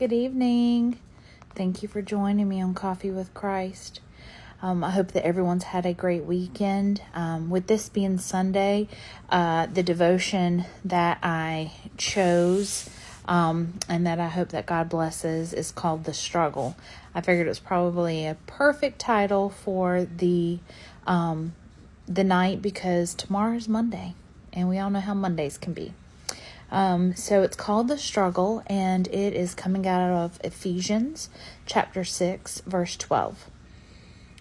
Good evening. Thank you for joining me on Coffee with Christ. I hope that everyone's had a great weekend. With this being Sunday, the devotion that I chose and that I hope that God blesses is called The Struggle. I figured it was probably a perfect title for the night because tomorrow's Monday, and we all know how Mondays can be. So it's called The Struggle, and it is coming out of Ephesians chapter 6, verse 12.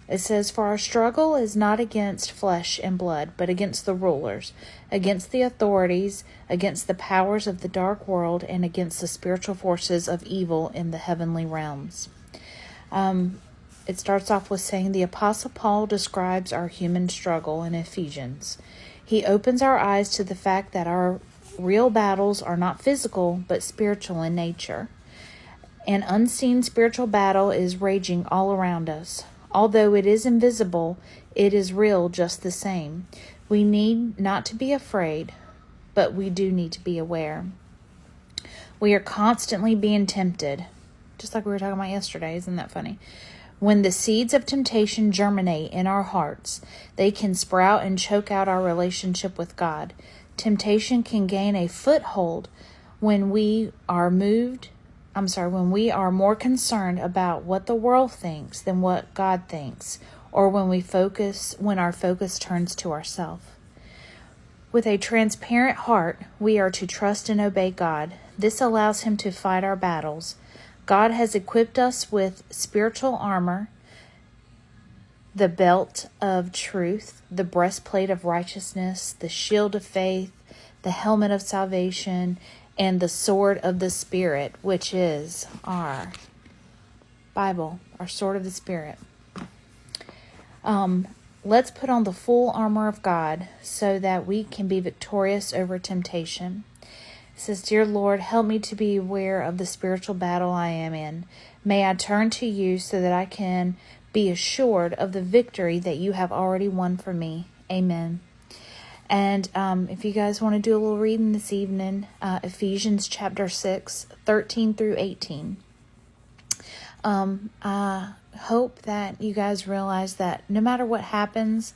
It says, "For our struggle is not against flesh and blood, but against the rulers, against the authorities, against the powers of the dark world, and against the spiritual forces of evil in the heavenly realms." It starts off with saying the Apostle Paul describes our human struggle in Ephesians. He opens our eyes to the fact that our real battles are not physical, but spiritual in nature. An unseen spiritual battle is raging all around us. Although it is invisible, it is real just the same. We need not to be afraid, but we do need to be aware. We are constantly being tempted, just like we were talking about yesterday. Isn't that funny? When the seeds of temptation germinate in our hearts, they can sprout and choke out our relationship with God. Temptation can gain a foothold when we are when we are more concerned about what the world thinks than what God thinks, or when our focus turns to ourselves. With a transparent heart, we are to trust and obey God. This allows Him to fight our battles. God has equipped us with spiritual armor, the belt of truth, the breastplate of righteousness, the shield of faith, the helmet of salvation, and the sword of the Spirit, which is our Bible, our sword of the Spirit. Let's put on the full armor of God so that we can be victorious over temptation. It says, "Dear Lord, help me to be aware of the spiritual battle I am in. May I turn to you so that I can be assured of the victory that you have already won for me. Amen." And if you guys want to do a little reading this evening, Ephesians chapter 6, 13 through 18. I hope that you guys realize that no matter what happens,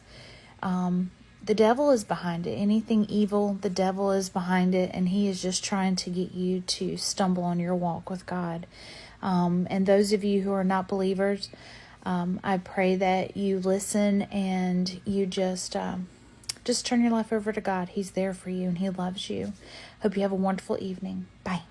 the devil is behind it. Anything evil, the devil is behind it, and he is just trying to get you to stumble on your walk with God. And those of you who are not believers, I pray that you listen and you just turn your life over to God. He's there for you and He loves you. Hope you have a wonderful evening. Bye.